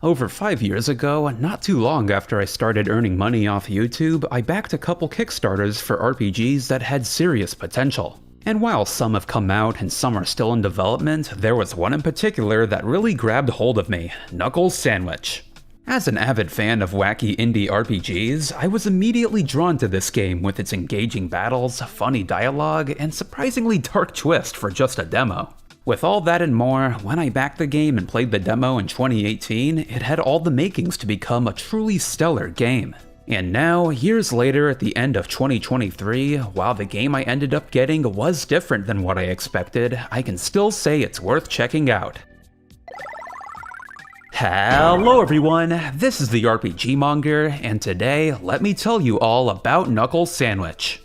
Over 5 years ago, not too long after I started earning money off YouTube, I backed a couple Kickstarters for RPGs that had serious potential. And while some have come out and some are still in development, there was one in particular that really grabbed hold of me, Knuckle Sandwich. As an avid fan of wacky indie RPGs, I was immediately drawn to this game with its engaging battles, funny dialogue, and surprisingly dark twist for just a demo. With all that and more, when I backed the game and played the demo in 2018, it had all the makings to become a truly stellar game. And now, years later at the end of 2023, while the game I ended up getting was different than what I expected, I can still say it's worth checking out. Hello everyone, this is the RPG Monger, and today, let me tell you all about Knuckle Sandwich.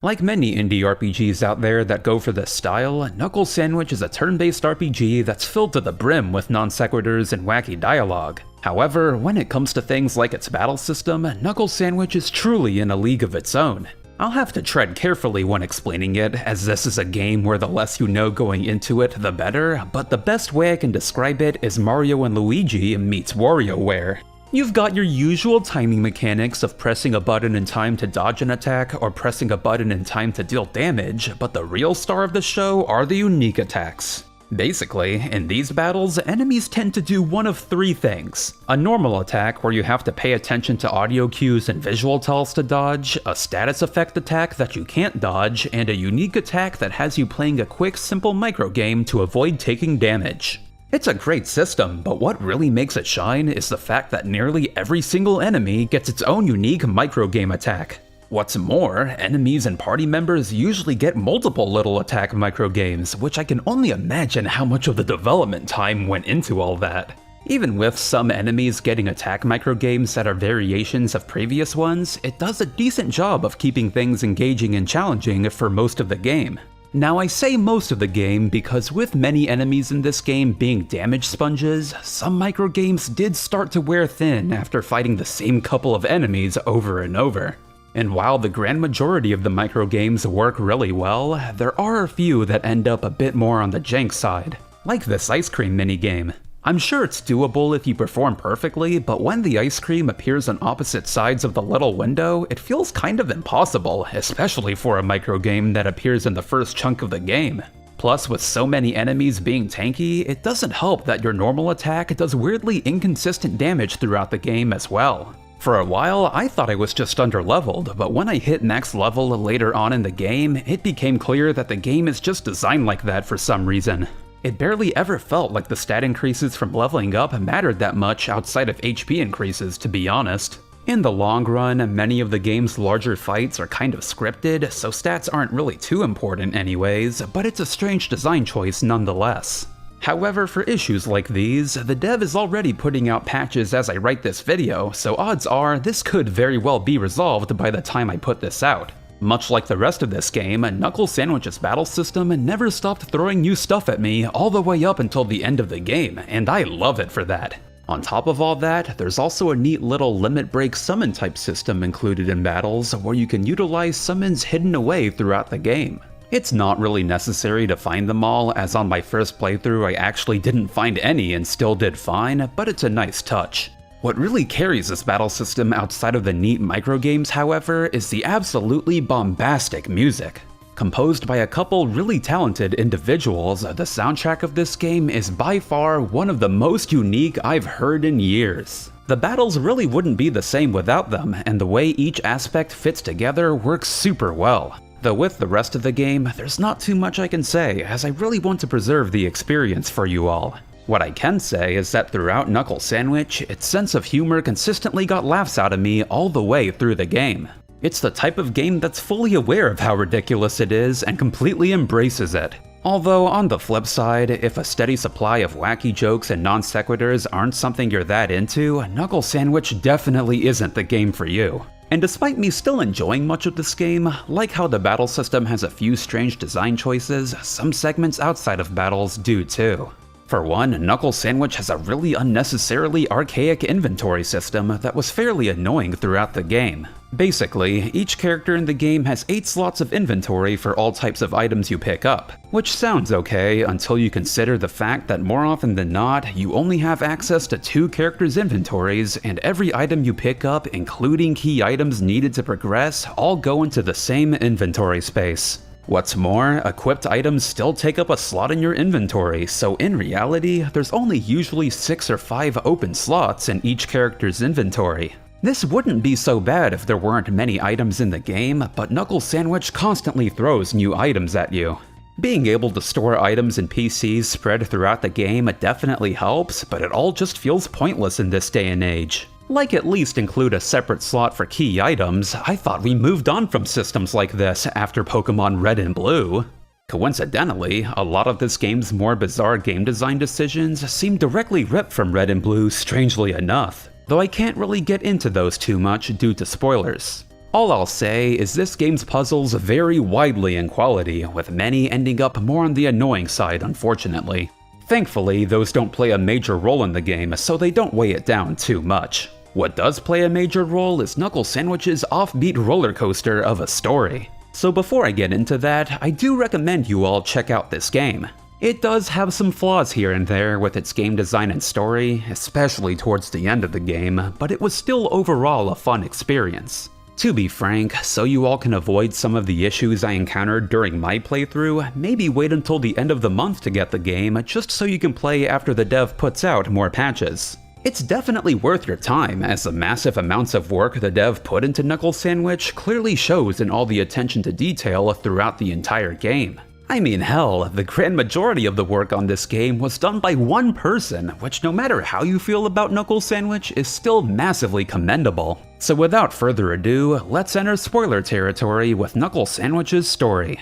Like many indie RPGs out there that go for this style, Knuckle Sandwich is a turn-based RPG that's filled to the brim with non-sequiturs and wacky dialogue. However, when it comes to things like its battle system, Knuckle Sandwich is truly in a league of its own. I'll have to tread carefully when explaining it, as this is a game where the less you know going into it, the better, but the best way I can describe it is Mario and Luigi meets WarioWare. You've got your usual timing mechanics of pressing a button in time to dodge an attack or pressing a button in time to deal damage, but the real star of the show are the unique attacks. Basically, in these battles, enemies tend to do one of three things. A normal attack where you have to pay attention to audio cues and visual tells to dodge, a status effect attack that you can't dodge, and a unique attack that has you playing a quick, simple microgame to avoid taking damage. It's a great system, but what really makes it shine is the fact that nearly every single enemy gets its own unique microgame attack. What's more, enemies and party members usually get multiple little attack microgames, which I can only imagine how much of the development time went into all that. Even with some enemies getting attack microgames that are variations of previous ones, it does a decent job of keeping things engaging and challenging for most of the game. Now I say most of the game because with many enemies in this game being damage sponges, some microgames did start to wear thin after fighting the same couple of enemies over and over. And while the grand majority of the microgames work really well, there are a few that end up a bit more on the jank side, like this ice cream minigame. I'm sure it's doable if you perform perfectly, but when the ice cream appears on opposite sides of the little window, it feels kind of impossible, especially for a microgame that appears in the first chunk of the game. Plus, with so many enemies being tanky, it doesn't help that your normal attack does weirdly inconsistent damage throughout the game as well. For a while, I thought I was just underleveled, but when I hit max level later on in the game, it became clear that the game is just designed like that for some reason. It barely ever felt like the stat increases from leveling up mattered that much outside of HP increases, to be honest. In the long run, many of the game's larger fights are kind of scripted, so stats aren't really too important anyways, but it's a strange design choice nonetheless. However, for issues like these, the dev is already putting out patches as I write this video, so odds are this could very well be resolved by the time I put this out. Much like the rest of this game, Knuckle Sandwich's battle system never stopped throwing new stuff at me all the way up until the end of the game, and I love it for that. On top of all that, there's also a neat little limit break summon type system included in battles where you can utilize summons hidden away throughout the game. It's not really necessary to find them all, as on my first playthrough I actually didn't find any and still did fine, but it's a nice touch. What really carries this battle system outside of the neat microgames, however, is the absolutely bombastic music. Composed by a couple really talented individuals, the soundtrack of this game is by far one of the most unique I've heard in years. The battles really wouldn't be the same without them, and the way each aspect fits together works super well. Though with the rest of the game, there's not too much I can say, as I really want to preserve the experience for you all. What I can say is that throughout Knuckle Sandwich, its sense of humor consistently got laughs out of me all the way through the game. It's the type of game that's fully aware of how ridiculous it is and completely embraces it. Although on the flip side, if a steady supply of wacky jokes and non sequiturs aren't something you're that into, Knuckle Sandwich definitely isn't the game for you. And despite me still enjoying much of this game, like how the battle system has a few strange design choices, some segments outside of battles do too. For one, Knuckle Sandwich has a really unnecessarily archaic inventory system that was fairly annoying throughout the game. Basically, each character in the game has 8 slots of inventory for all types of items you pick up, which sounds okay until you consider the fact that more often than not, you only have access to 2 characters' inventories, and every item you pick up, including key items needed to progress, all go into the same inventory space. What's more, equipped items still take up a slot in your inventory, so in reality, there's only usually 6 or 5 open slots in each character's inventory. This wouldn't be so bad if there weren't many items in the game, but Knuckle Sandwich constantly throws new items at you. Being able to store items and PCs spread throughout the game definitely helps, but it all just feels pointless in this day and age. Like at least include a separate slot for key items. I thought we moved on from systems like this after Pokemon Red and Blue. Coincidentally, a lot of this game's more bizarre game design decisions seem directly ripped from Red and Blue, strangely enough, though I can't really get into those too much due to spoilers. All I'll say is this game's puzzles vary widely in quality, with many ending up more on the annoying side, unfortunately. Thankfully, those don't play a major role in the game, so they don't weigh it down too much. What does play a major role is Knuckle Sandwich's offbeat roller coaster of a story. So before I get into that, I do recommend you all check out this game. It does have some flaws here and there with its game design and story, especially towards the end of the game, but it was still overall a fun experience. To be frank, so you all can avoid some of the issues I encountered during my playthrough, maybe wait until the end of the month to get the game just so you can play after the dev puts out more patches. It's definitely worth your time, as the massive amounts of work the dev put into Knuckle Sandwich clearly shows in all the attention to detail throughout the entire game. I mean, hell, the grand majority of the work on this game was done by one person, which no matter how you feel about Knuckle Sandwich is still massively commendable. So without further ado, let's enter spoiler territory with Knuckle Sandwich's story.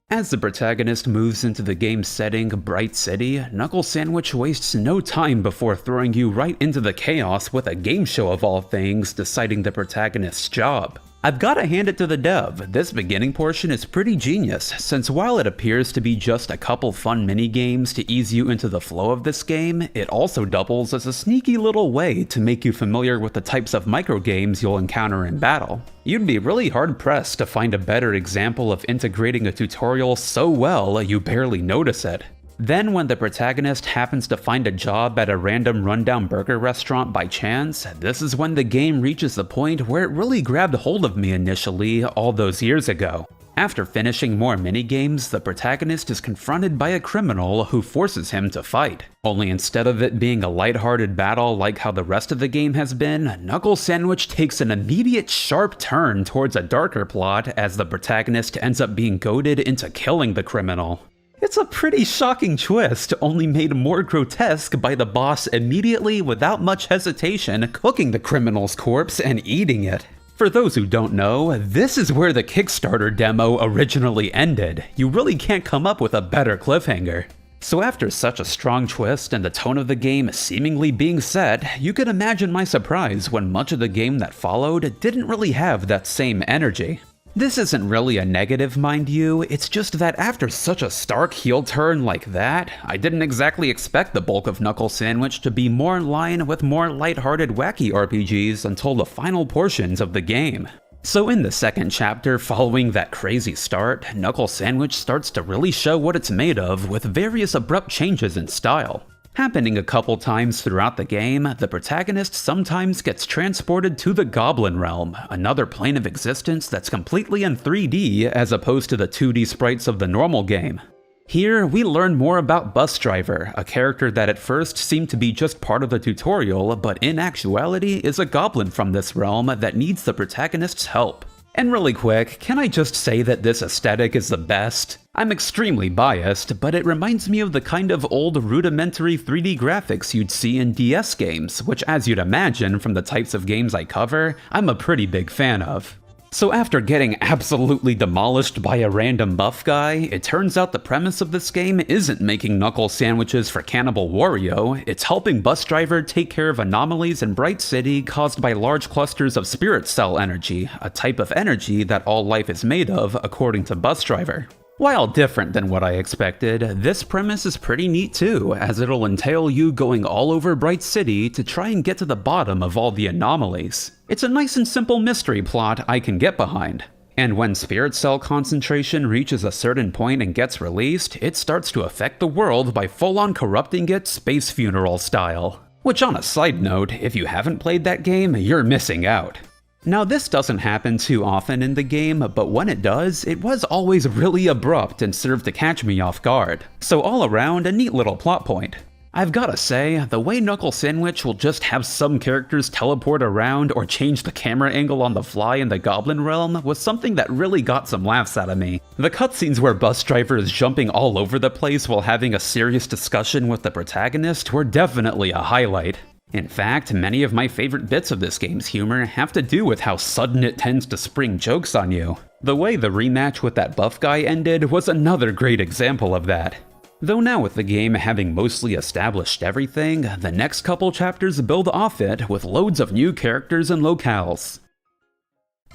As the protagonist moves into the game's setting, Bright City, Knuckle Sandwich wastes no time before throwing you right into the chaos with a game show of all things deciding the protagonist's job. I've gotta hand it to the dev, this beginning portion is pretty genius, since while it appears to be just a couple fun mini-games to ease you into the flow of this game, it also doubles as a sneaky little way to make you familiar with the types of micro-games you'll encounter in battle. You'd be really hard-pressed to find a better example of integrating a tutorial so well you barely notice it. Then when the protagonist happens to find a job at a random rundown burger restaurant by chance, this is when the game reaches the point where it really grabbed hold of me initially all those years ago. After finishing more minigames, the protagonist is confronted by a criminal who forces him to fight. Only instead of it being a lighthearted battle like how the rest of the game has been, Knuckle Sandwich takes an immediate sharp turn towards a darker plot as the protagonist ends up being goaded into killing the criminal. It's a pretty shocking twist, only made more grotesque by the boss immediately, without much hesitation, cooking the criminal's corpse and eating it. For those who don't know, this is where the Kickstarter demo originally ended. You really can't come up with a better cliffhanger. So after such a strong twist and the tone of the game seemingly being set, you can imagine my surprise when much of the game that followed didn't really have that same energy. This isn't really a negative, mind you, it's just that after such a stark heel turn like that, I didn't exactly expect the bulk of Knuckle Sandwich to be more in line with more lighthearted wacky RPGs until the final portions of the game. So in the second chapter following that crazy start, Knuckle Sandwich starts to really show what it's made of with various abrupt changes in style. Happening a couple times throughout the game, the protagonist sometimes gets transported to the Goblin Realm, another plane of existence that's completely in 3D as opposed to the 2D sprites of the normal game. Here, we learn more about Bus Driver, a character that at first seemed to be just part of the tutorial, but in actuality is a goblin from this realm that needs the protagonist's help. And really quick, can I just say that this aesthetic is the best? I'm extremely biased, but it reminds me of the kind of old rudimentary 3D graphics you'd see in DS games, which as you'd imagine from the types of games I cover, I'm a pretty big fan of. So after getting absolutely demolished by a random buff guy, it turns out the premise of this game isn't making knuckle sandwiches for Cannibal Wario, it's helping Bus Driver take care of anomalies in Bright City caused by large clusters of spirit cell energy, a type of energy that all life is made of according to Bus Driver. While different than what I expected, this premise is pretty neat too, as it'll entail you going all over Bright City to try and get to the bottom of all the anomalies. It's a nice and simple mystery plot I can get behind. And when spirit cell concentration reaches a certain point and gets released, it starts to affect the world by full-on corrupting it space funeral style. Which, on a side note, if you haven't played that game, you're missing out. Now, this doesn't happen too often in the game, but when it does, it was always really abrupt and served to catch me off guard. So all around, a neat little plot point. I've gotta say, the way Knuckle Sandwich will just have some characters teleport around or change the camera angle on the fly in the Goblin Realm was something that really got some laughs out of me. The cutscenes where Bus Driver is jumping all over the place while having a serious discussion with the protagonist were definitely a highlight. In fact, many of my favorite bits of this game's humor have to do with how sudden it tends to spring jokes on you. The way the rematch with that buff guy ended was another great example of that. Though now with the game having mostly established everything, the next couple chapters build off it with loads of new characters and locales.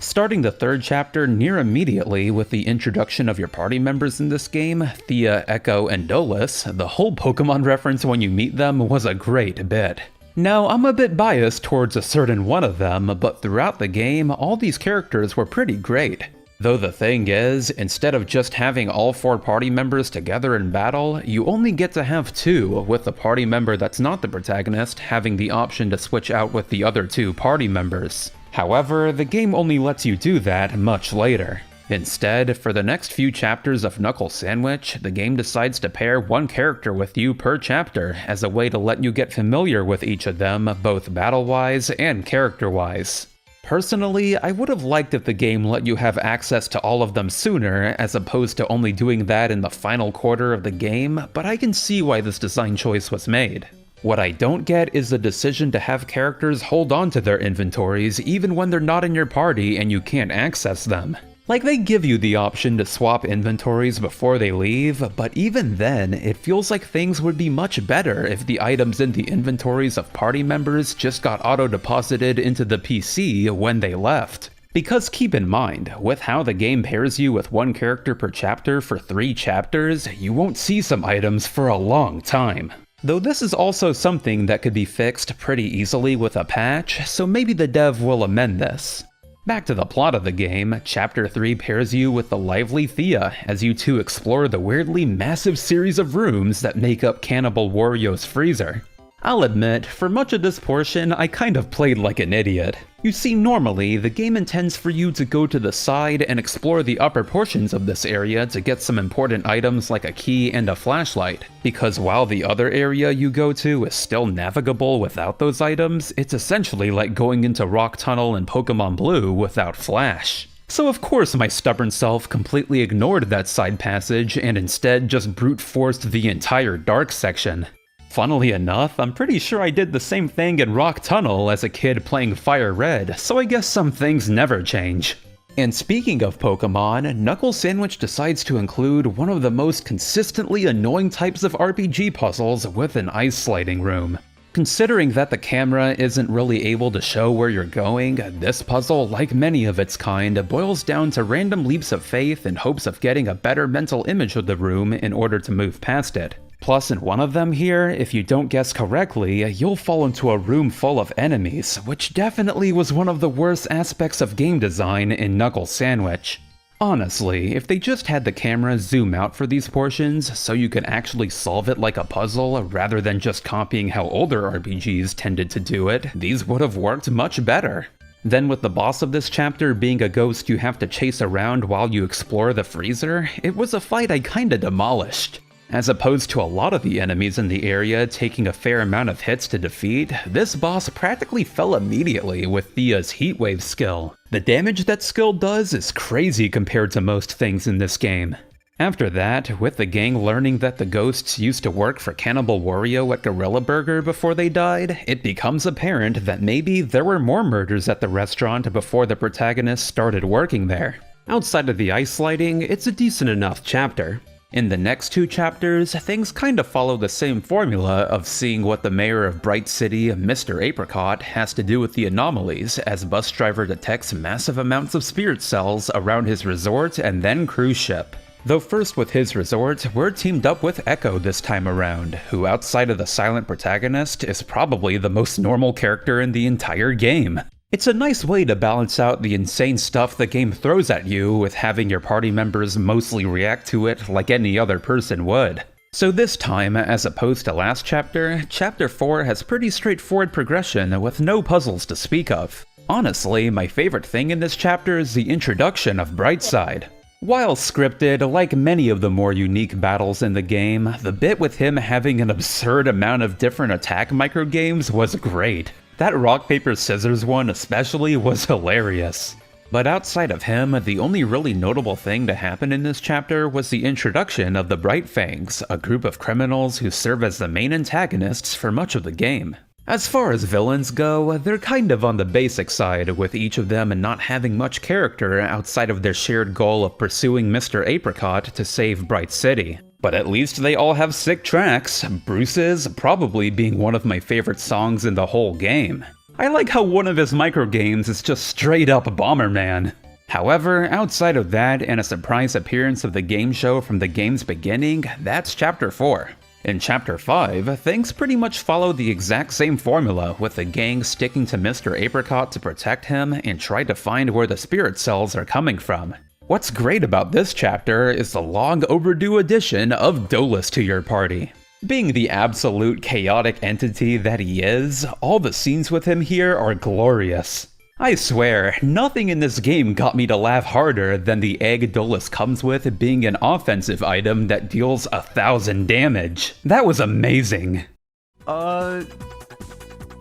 Starting the third chapter near immediately with the introduction of your party members in this game, Thea, Echo, and Dolus, the whole Pokemon reference when you meet them was a great bit. Now, I'm a bit biased towards a certain one of them, but throughout the game, all these characters were pretty great. Though the thing is, instead of just having all 4 party members together in battle, you only get to have 2, with the party member that's not the protagonist having the option to switch out with the other 2 party members. However, the game only lets you do that much later. Instead, for the next few chapters of Knuckle Sandwich, the game decides to pair 1 character with you per chapter as a way to let you get familiar with each of them, both battle-wise and character-wise. Personally, I would have liked if the game let you have access to all of them sooner, as opposed to only doing that in the final quarter of the game, but I can see why this design choice was made. What I don't get is the decision to have characters hold on to their inventories even when they're not in your party and you can't access them. Like, they give you the option to swap inventories before they leave, but even then, it feels like things would be much better if the items in the inventories of party members just got auto-deposited into the PC when they left. Because keep in mind, with how the game pairs you with 1 character per chapter for 3 chapters, you won't see some items for a long time. Though this is also something that could be fixed pretty easily with a patch, so maybe the dev will amend this. Back to the plot of the game, Chapter 3 pairs you with the lively Thea as you two explore the weirdly massive series of rooms that make up Cannibal Wario's freezer. I'll admit, for much of this portion, I kind of played like an idiot. You see, normally, the game intends for you to go to the side and explore the upper portions of this area to get some important items like a key and a flashlight, because while the other area you go to is still navigable without those items, it's essentially like going into Rock Tunnel in Pokemon Blue without Flash. So of course my stubborn self completely ignored that side passage and instead just brute forced the entire dark section. Funnily enough, I'm pretty sure I did the same thing in Rock Tunnel as a kid playing Fire Red, so I guess some things never change. And speaking of Pokemon, Knuckle Sandwich decides to include one of the most consistently annoying types of RPG puzzles with an ice sliding room. Considering that the camera isn't really able to show where you're going, this puzzle, like many of its kind, boils down to random leaps of faith in hopes of getting a better mental image of the room in order to move past it. Plus, in one of them here, if you don't guess correctly, you'll fall into a room full of enemies, which definitely was one of the worst aspects of game design in Knuckle Sandwich. Honestly, if they just had the camera zoom out for these portions so you could actually solve it like a puzzle rather than just copying how older RPGs tended to do it, these would have worked much better. Then with the boss of this chapter being a ghost you have to chase around while you explore the freezer, it was a fight I kinda demolished. As opposed to a lot of the enemies in the area taking a fair amount of hits to defeat, this boss practically fell immediately with Thea's Heatwave skill. The damage that skill does is crazy compared to most things in this game. After that, with the gang learning that the ghosts used to work for Cannibal Wario at Gorilla Burger before they died, it becomes apparent that maybe there were more murders at the restaurant before the protagonist started working there. Outside of the ice sliding, it's a decent enough chapter. In the next 2 chapters, things kinda follow the same formula of seeing what the mayor of Bright City, Mr. Apricot, has to do with the anomalies as Bus Driver detects massive amounts of spirit cells around his resort and then cruise ship. Though first with his resort, we're teamed up with Echo this time around, who outside of the silent protagonist is probably the most normal character in the entire game. It's a nice way to balance out the insane stuff the game throws at you with having your party members mostly react to it like any other person would. So this time, as opposed to last chapter, Chapter 4 has pretty straightforward progression with no puzzles to speak of. Honestly, my favorite thing in this chapter is the introduction of Brightside. While scripted, like many of the more unique battles in the game, the bit with him having an absurd amount of different attack microgames was great. That rock, paper, scissors one especially was hilarious. But outside of him, the only really notable thing to happen in this chapter was the introduction of the Bright Fangs, a group of criminals who serve as the main antagonists for much of the game. As far as villains go, they're kind of on the basic side, with each of them not having much character outside of their shared goal of pursuing Mr. Apricot to save Bright City. But at least they all have sick tracks, Bruce's probably being one of my favorite songs in the whole game. I like how one of his microgames is just straight up Bomberman. However, outside of that and a surprise appearance of the game show from the game's beginning, that's Chapter 4. In Chapter 5, things pretty much follow the exact same formula, with the gang sticking to Mr. Apricot to protect him and try to find where the spirit cells are coming from. What's great about this chapter is the long overdue addition of Dolus to your party. Being the absolute chaotic entity that he is, all the scenes with him here are glorious. I swear, nothing in this game got me to laugh harder than the egg Dolus comes with being an offensive item that deals 1,000 damage. That was amazing.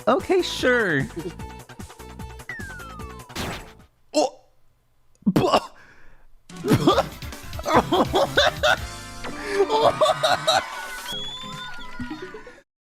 Okay, sure.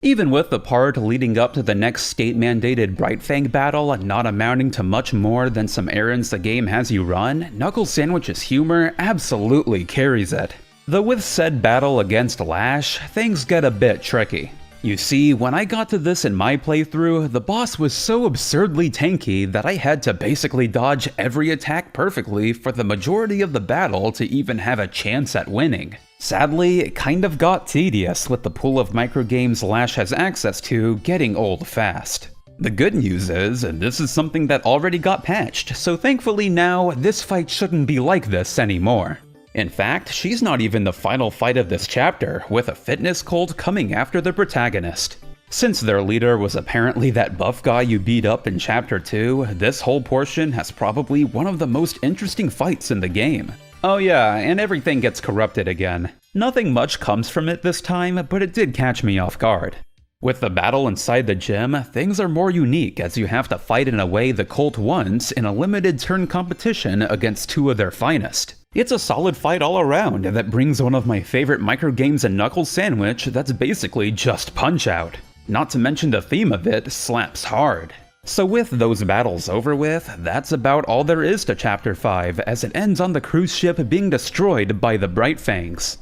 Even with the part leading up to the next state-mandated Bright Fang battle not amounting to much more than some errands the game has you run, Knuckle Sandwich's humor absolutely carries it. Though with said battle against Lash, things get a bit tricky. You see, when I got to this in my playthrough, the boss was so absurdly tanky that I had to basically dodge every attack perfectly for the majority of the battle to even have a chance at winning. Sadly, it kind of got tedious with the pool of microgames Lash has access to getting old fast. The good news is, this is something that already got patched, so thankfully now, this fight shouldn't be like this anymore. In fact, she's not even the final fight of this chapter, with a fitness cult coming after the protagonist. Since their leader was apparently that buff guy you beat up in Chapter 2, this whole portion has probably one of the most interesting fights in the game. Oh yeah, and everything gets corrupted again. Nothing much comes from it this time, but it did catch me off guard. With the battle inside the gym, things are more unique as you have to fight in a way the cult wants in a limited turn competition against two of their finest. It's a solid fight all around that brings one of my favorite microgames in Knuckle Sandwich that's basically just Punch-Out! Not to mention the theme of it slaps hard. So with those battles over with, that's about all there is to Chapter 5 as it ends on the cruise ship being destroyed by the Bright Fangs.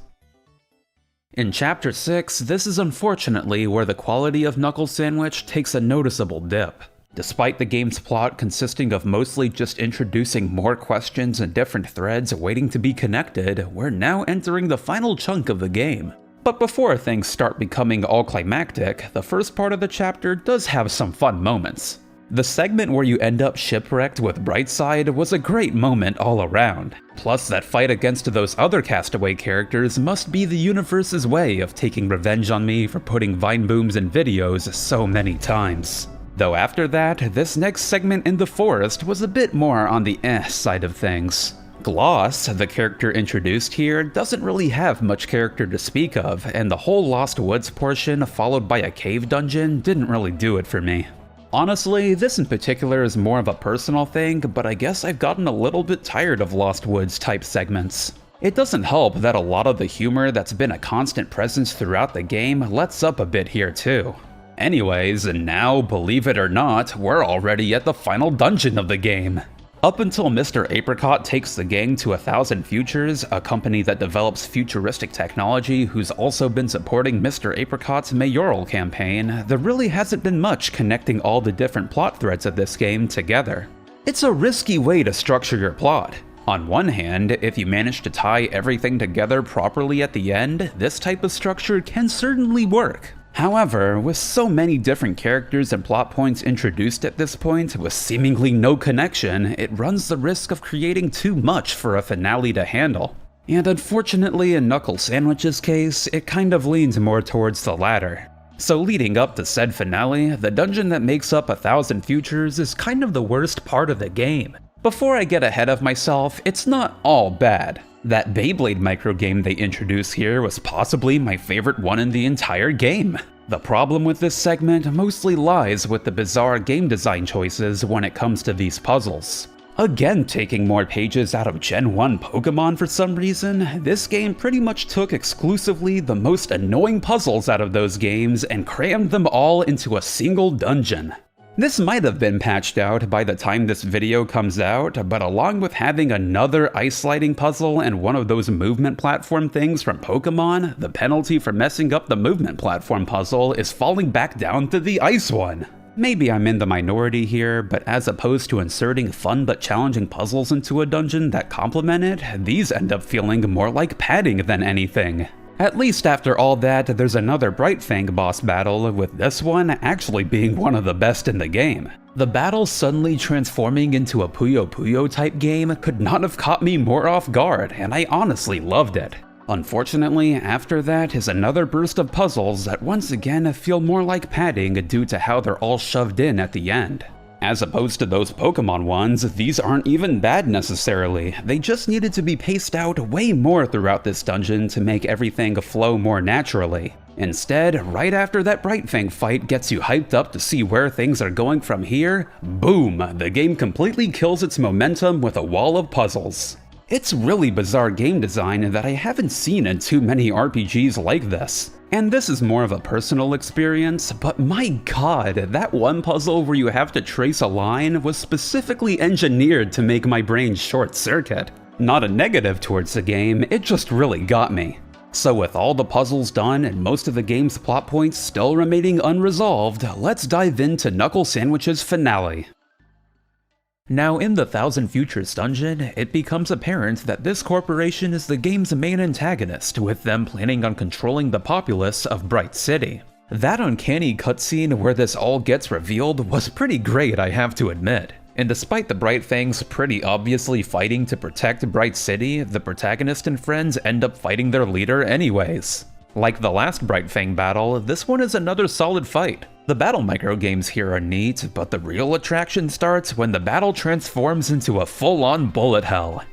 In Chapter 6, this is unfortunately where the quality of Knuckle Sandwich takes a noticeable dip. Despite the game's plot consisting of mostly just introducing more questions and different threads waiting to be connected, we're now entering the final chunk of the game. But before things start becoming all climactic, the first part of the chapter does have some fun moments. The segment where you end up shipwrecked with Brightside was a great moment all around. Plus, that fight against those other castaway characters must be the universe's way of taking revenge on me for putting vine booms in videos so many times. Though after that, this next segment in the forest was a bit more on the side of things. Gloss, the character introduced here, doesn't really have much character to speak of, and the whole Lost Woods portion followed by a cave dungeon didn't really do it for me. Honestly, this in particular is more of a personal thing, but I guess I've gotten a little bit tired of Lost Woods type segments. It doesn't help that a lot of the humor that's been a constant presence throughout the game lets up a bit here too. Anyways, and now, believe it or not, we're already at the final dungeon of the game. Up until Mr. Apricot takes the gang to 1000 Futures, a company that develops futuristic technology who's also been supporting Mr. Apricot's mayoral campaign, there really hasn't been much connecting all the different plot threads of this game together. It's a risky way to structure your plot. On one hand, if you manage to tie everything together properly at the end, this type of structure can certainly work. However, with so many different characters and plot points introduced at this point with seemingly no connection, it runs the risk of creating too much for a finale to handle. And unfortunately in Knuckle Sandwich's case, it kind of leans more towards the latter. So leading up to said finale, the dungeon that makes up 1,000 Futures is kind of the worst part of the game. Before I get ahead of myself, it's not all bad. That Beyblade microgame they introduced here was possibly my favorite one in the entire game. The problem with this segment mostly lies with the bizarre game design choices when it comes to these puzzles. Again, taking more pages out of Gen 1 Pokemon for some reason, this game pretty much took exclusively the most annoying puzzles out of those games and crammed them all into a single dungeon. This might have been patched out by the time this video comes out, but along with having another ice sliding puzzle and one of those movement platform things from Pokemon, the penalty for messing up the movement platform puzzle is falling back down to the ice one. Maybe I'm in the minority here, but as opposed to inserting fun but challenging puzzles into a dungeon that complement it, these end up feeling more like padding than anything. At least after all that, there's another Bright Fang boss battle, with this one actually being one of the best in the game. The battle suddenly transforming into a Puyo Puyo type game could not have caught me more off guard, and I honestly loved it. Unfortunately, after that is another burst of puzzles that once again feel more like padding due to how they're all shoved in at the end. As opposed to those Pokemon ones, these aren't even bad necessarily, they just needed to be paced out way more throughout this dungeon to make everything flow more naturally. Instead, right after that Bright Fang fight gets you hyped up to see where things are going from here, boom, the game completely kills its momentum with a wall of puzzles. It's really bizarre game design that I haven't seen in too many RPGs like this. And this is more of a personal experience, but my god, that one puzzle where you have to trace a line was specifically engineered to make my brain short circuit. Not a negative towards the game, it just really got me. So with all the puzzles done and most of the game's plot points still remaining unresolved, let's dive into Knuckle Sandwich's finale. Now in the 1,000 Futures dungeon, it becomes apparent that this corporation is the game's main antagonist, with them planning on controlling the populace of Bright City. That uncanny cutscene where this all gets revealed was pretty great, I have to admit. And despite the Bright Fangs pretty obviously fighting to protect Bright City, the protagonist and friends end up fighting their leader anyways. Like the last Bright Fang battle, this one is another solid fight. The battle microgames here are neat, but the real attraction starts when the battle transforms into a full-on bullet hell.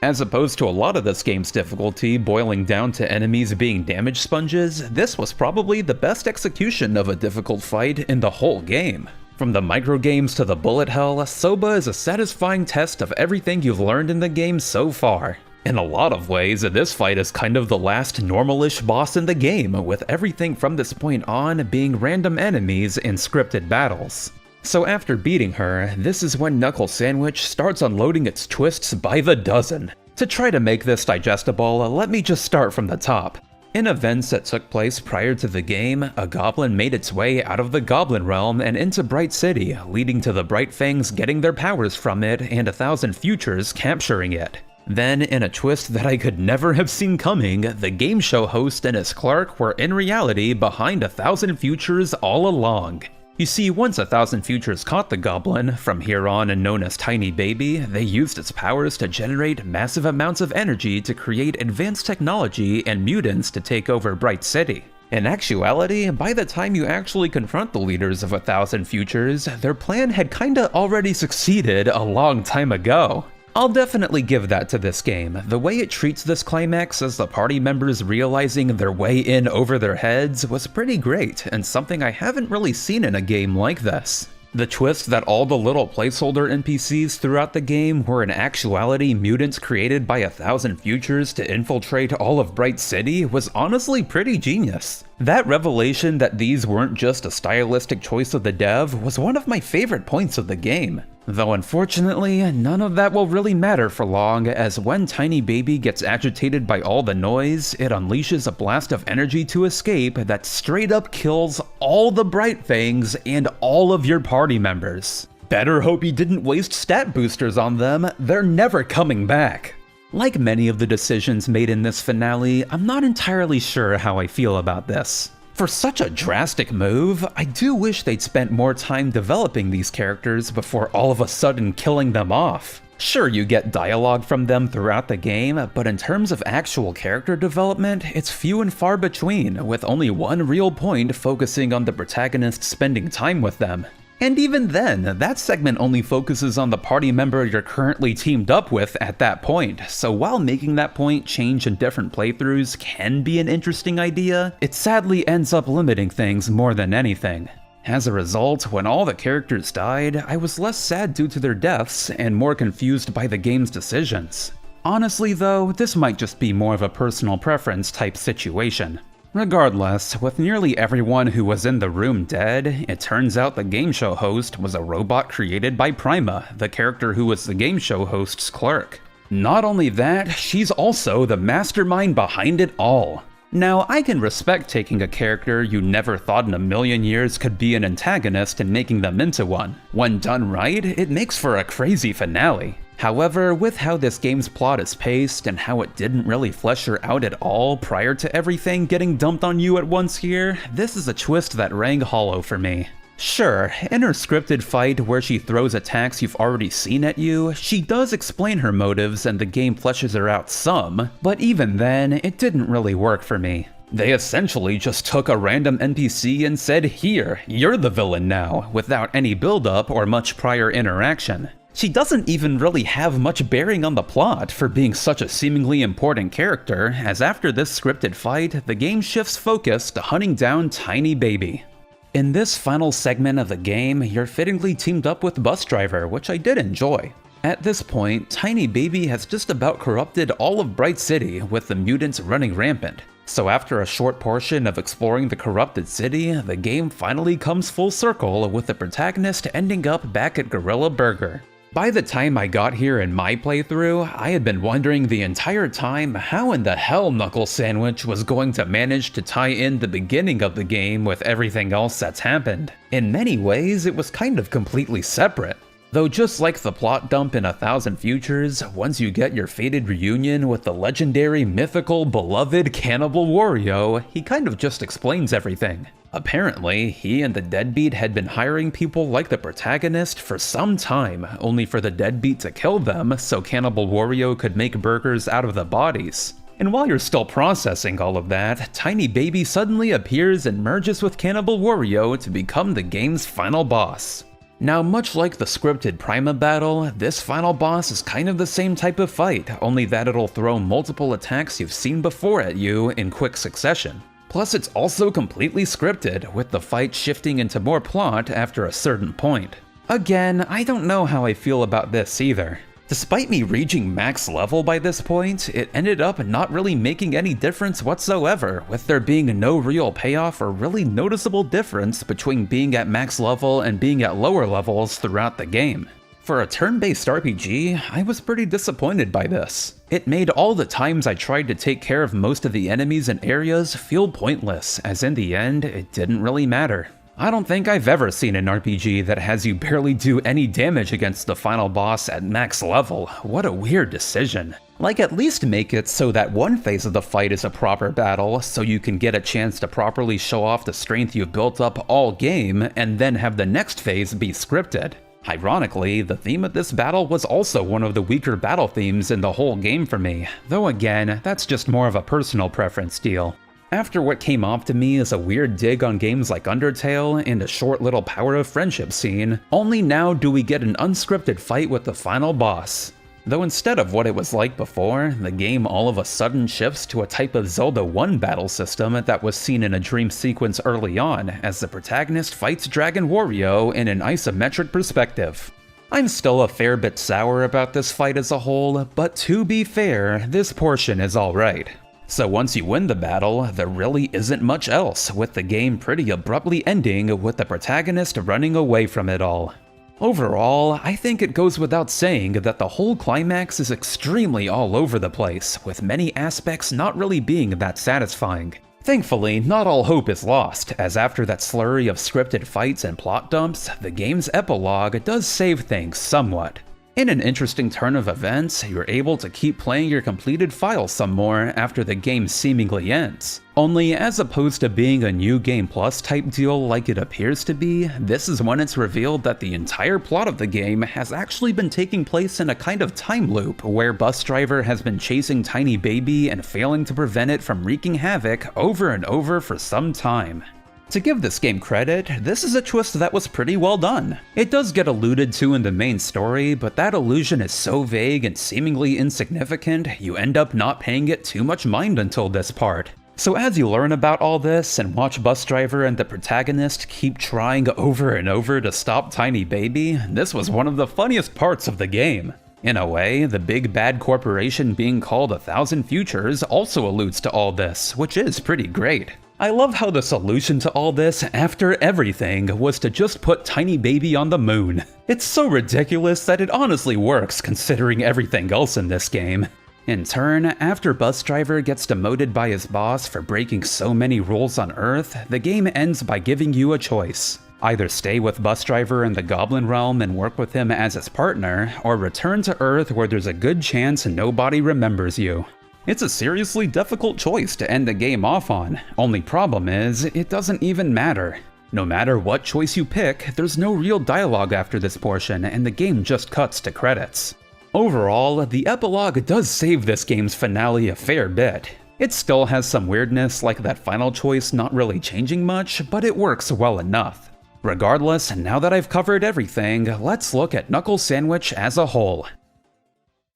As opposed to a lot of this game's difficulty boiling down to enemies being damage sponges, this was probably the best execution of a difficult fight in the whole game. From the microgames to the bullet hell, Soba is a satisfying test of everything you've learned in the game so far. In a lot of ways, this fight is kind of the last normal-ish boss in the game, with everything from this point on being random enemies in scripted battles. So after beating her, this is when Knuckle Sandwich starts unloading its twists by the dozen. To try to make this digestible, let me just start from the top. In events that took place prior to the game, a goblin made its way out of the Goblin Realm and into Bright City, leading to the Bright Fangs getting their powers from it and 1,000 Futures capturing it. Then, in a twist that I could never have seen coming, the game show host and his clerk were in reality behind 1,000 Futures all along. You see, once 1,000 Futures caught the goblin, from here on and known as Tiny Baby, they used its powers to generate massive amounts of energy to create advanced technology and mutants to take over Bright City. In actuality, by the time you actually confront the leaders of 1,000 Futures, their plan had kinda already succeeded a long time ago. I'll definitely give that to this game. The way it treats this climax as the party members realizing their way in over their heads was pretty great, and something I haven't really seen in a game like this. The twist that all the little placeholder NPCs throughout the game were in actuality mutants created by 1,000 Futures to infiltrate all of Bright City was honestly pretty genius. That revelation that these weren't just a stylistic choice of the dev was one of my favorite points of the game. Though unfortunately, none of that will really matter for long, as when Tiny Baby gets agitated by all the noise, it unleashes a blast of energy to escape that straight up kills all the Bright Fangs and all of your party members. better hope you didn't waste stat boosters on them, they're never coming back. Like many of the decisions made in this finale, I'm not entirely sure how I feel about this. For such a drastic move, I do wish they'd spent more time developing these characters before all of a sudden killing them off. Sure, you get dialogue from them throughout the game, but in terms of actual character development, it's few and far between, with only one real point focusing on the protagonist spending time with them. And even then, that segment only focuses on the party member you're currently teamed up with at that point, so while making that point change in different playthroughs can be an interesting idea, it sadly ends up limiting things more than anything. As a result, when all the characters died, I was less sad due to their deaths and more confused by the game's decisions. Honestly though, this might just be more of a personal preference type situation. Regardless, with nearly everyone who was in the room dead, it turns out the game show host was a robot created by Prima, the character who was the game show host's clerk. Not only that, she's also the mastermind behind it all. Now, I can respect taking a character you never thought in a million years could be an antagonist and making them into one. When done right, it makes for a crazy finale. However, with how this game's plot is paced and how it didn't really flesh her out at all prior to everything getting dumped on you at once here, this is a twist that rang hollow for me. Sure, in her scripted fight where she throws attacks you've already seen at you, she does explain her motives and the game fleshes her out some, but even then, it didn't really work for me. They essentially just took a random NPC and said, "Here, you're the villain now," without any build-up or much prior interaction. She doesn't even really have much bearing on the plot for being such a seemingly important character, as after this scripted fight, the game shifts focus to hunting down Tiny Baby. In this final segment of the game, you're fittingly teamed up with Bus Driver, which I did enjoy. At this point, Tiny Baby has just about corrupted all of Bright City, with the mutants running rampant. So after a short portion of exploring the corrupted city, the game finally comes full circle with the protagonist ending up back at Gorilla Burger. By the time I got here in my playthrough, I had been wondering the entire time how in the hell Knuckle Sandwich was going to manage to tie in the beginning of the game with everything else that's happened. In many ways, it was kind of completely separate. Though just like the plot dump in 1000 Futures, once you get your fated reunion with the legendary, mythical, beloved Cannibal Wario, he kind of just explains everything. Apparently, he and the deadbeat had been hiring people like the protagonist for some time, only for the deadbeat to kill them so Cannibal Wario could make burgers out of the bodies. And while you're still processing all of that, Tiny Baby suddenly appears and merges with Cannibal Wario to become the game's final boss. Now, much like the scripted Prima battle, this final boss is kind of the same type of fight, only that it'll throw multiple attacks you've seen before at you in quick succession. Plus, it's also completely scripted, with the fight shifting into more plot after a certain point. Again, I don't know how I feel about this either. Despite me reaching max level by this point, it ended up not really making any difference whatsoever, with there being no real payoff or really noticeable difference between being at max level and being at lower levels throughout the game. For a turn-based RPG, I was pretty disappointed by this. It made all the times I tried to take care of most of the enemies and areas feel pointless, as in the end, it didn't really matter. I don't think I've ever seen an RPG that has you barely do any damage against the final boss at max level. What a weird decision. Like, at least make it so that one phase of the fight is a proper battle, so you can get a chance to properly show off the strength you've built up all game, and then have the next phase be scripted. Ironically, the theme of this battle was also one of the weaker battle themes in the whole game for me, though again, that's just more of a personal preference deal. After what came off to me as a weird dig on games like Undertale and a short little power of friendship scene, only now do we get an unscripted fight with the final boss. Though instead of what it was like before, the game all of a sudden shifts to a type of Zelda 1 battle system that was seen in a dream sequence early on, as the protagonist fights Dragon Wario in an isometric perspective. I'm still a fair bit sour about this fight as a whole, but to be fair, this portion is alright. So once you win the battle, there really isn't much else, with the game pretty abruptly ending with the protagonist running away from it all. Overall, I think it goes without saying that the whole climax is extremely all over the place, with many aspects not really being that satisfying. Thankfully, not all hope is lost, as after that slurry of scripted fights and plot dumps, the game's epilogue does save things somewhat. In an interesting turn of events, you're able to keep playing your completed file some more after the game seemingly ends. Only as opposed to being a New Game Plus type deal like it appears to be, this is when it's revealed that the entire plot of the game has actually been taking place in a kind of time loop where Bus Driver has been chasing Tiny Baby and failing to prevent it from wreaking havoc over and over for some time. To give this game credit, this is a twist that was pretty well done. It does get alluded to in the main story, but that allusion is so vague and seemingly insignificant, you end up not paying it too much mind until this part. So as you learn about all this and watch Bus Driver and the protagonist keep trying over and over to stop Tiny Baby, this was one of the funniest parts of the game. In a way, the big bad corporation being called 1,000 Futures also alludes to all this, which is pretty great. I love how the solution to all this, after everything, was to just put Tiny Baby on the moon. It's so ridiculous that it honestly works considering everything else in this game. In turn, after Bus Driver gets demoted by his boss for breaking so many rules on Earth, the game ends by giving you a choice. Either stay with Bus Driver in the Goblin Realm and work with him as his partner, or return to Earth where there's a good chance nobody remembers you. It's a seriously difficult choice to end the game off on, only problem is, it doesn't even matter. No matter what choice you pick, there's no real dialogue after this portion and the game just cuts to credits. Overall, the epilogue does save this game's finale a fair bit. It still has some weirdness like that final choice not really changing much, but it works well enough. Regardless, now that I've covered everything, let's look at Knuckle Sandwich as a whole.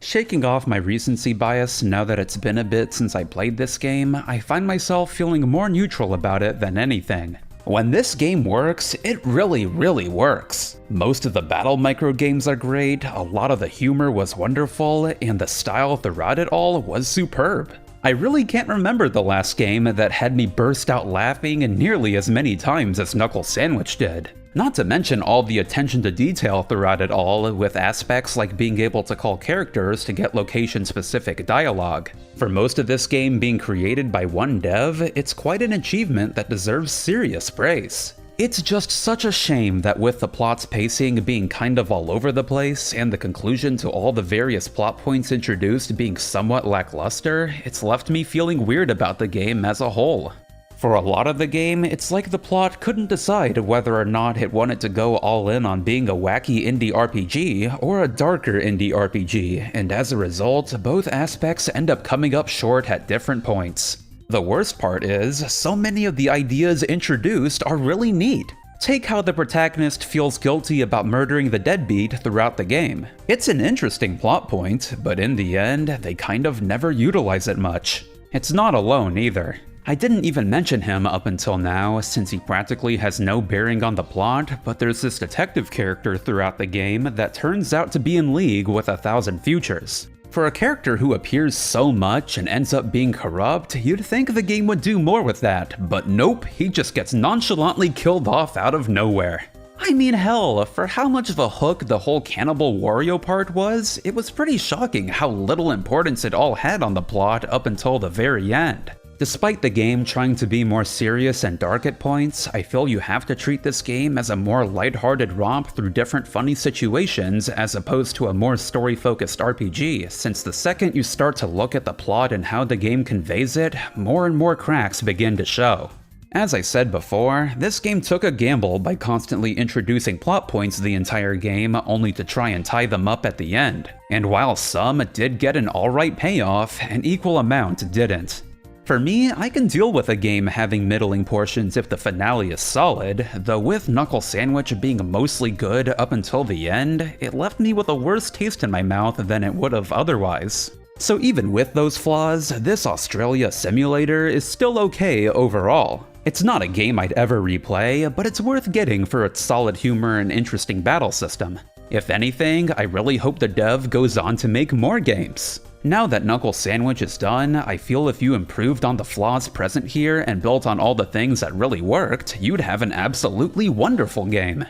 Shaking off my recency bias now that it's been a bit since I played this game, I find myself feeling more neutral about it than anything. When this game works, it really works. Most of the battle microgames are great, a lot of the humor was wonderful, and the style throughout it all was superb. I really can't remember the last game that had me burst out laughing nearly as many times as Knuckle Sandwich did. Not to mention all the attention to detail throughout it all, with aspects like being able to call characters to get location-specific dialogue. For most of this game being created by one dev, it's quite an achievement that deserves serious praise. It's just such a shame that with the plot's pacing being kind of all over the place, and the conclusion to all the various plot points introduced being somewhat lackluster, it's left me feeling weird about the game as a whole. For a lot of the game, it's like the plot couldn't decide whether or not it wanted to go all in on being a wacky indie RPG or a darker indie RPG, and as a result, both aspects end up coming up short at different points. The worst part is, so many of the ideas introduced are really neat. Take how the protagonist feels guilty about murdering the deadbeat throughout the game. It's an interesting plot point, but in the end, they kind of never utilize it much. It's not alone either. I didn't even mention him up until now, since he practically has no bearing on the plot, but there's this detective character throughout the game that turns out to be in league with 1,000 Futures. For a character who appears so much and ends up being corrupt, you'd think the game would do more with that, but nope, he just gets nonchalantly killed off out of nowhere. I mean hell, for how much of a hook the whole Cannibal Wario part was, it was pretty shocking how little importance it all had on the plot up until the very end. Despite the game trying to be more serious and dark at points, I feel you have to treat this game as a more lighthearted romp through different funny situations as opposed to a more story-focused RPG, since the second you start to look at the plot and how the game conveys it, more and more cracks begin to show. As I said before, this game took a gamble by constantly introducing plot points the entire game only to try and tie them up at the end, and while some did get an alright payoff, an equal amount didn't. For me, I can deal with a game having middling portions if the finale is solid, though with Knuckle Sandwich being mostly good up until the end, it left me with a worse taste in my mouth than it would have otherwise. So even with those flaws, this Australia simulator is still okay overall. It's not a game I'd ever replay, but it's worth getting for its solid humor and interesting battle system. If anything, I really hope the dev goes on to make more games. Now that Knuckle Sandwich is done, I feel if you improved on the flaws present here and built on all the things that really worked, you'd have an absolutely wonderful game.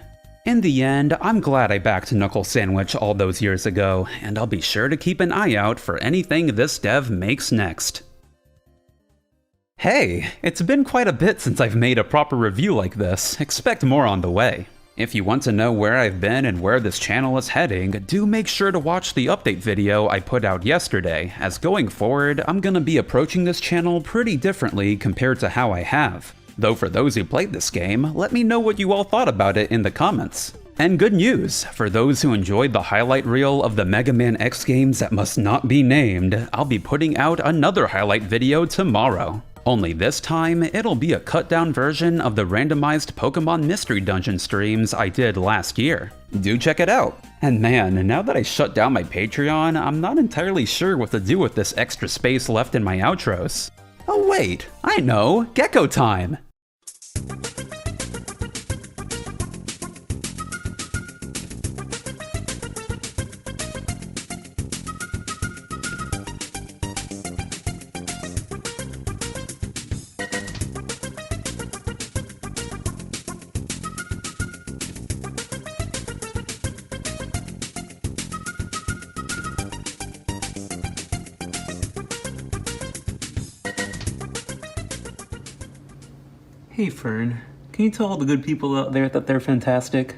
In the end, I'm glad I backed Knuckle Sandwich all those years ago, and I'll be sure to keep an eye out for anything this dev makes next. Hey, it's been quite a bit since I've made a proper review like this. Expect more on the way. If you want to know where I've been and where this channel is heading, do make sure to watch the update video I put out yesterday, as going forward, I'm gonna be approaching this channel pretty differently compared to how I have. Though for those who played this game, let me know what you all thought about it in the comments. And good news, for those who enjoyed the highlight reel of the Mega Man X games that must not be named, I'll be putting out another highlight video tomorrow. Only this time, it'll be a cut-down version of the randomized Pokemon Mystery Dungeon streams I did last year. Do check it out! And man, now that I shut down my Patreon, I'm not entirely sure what to do with this extra space left in my outros. Oh wait, I know! Gecko time! Hey Fern, can you tell all the good people out there that they're fantastic?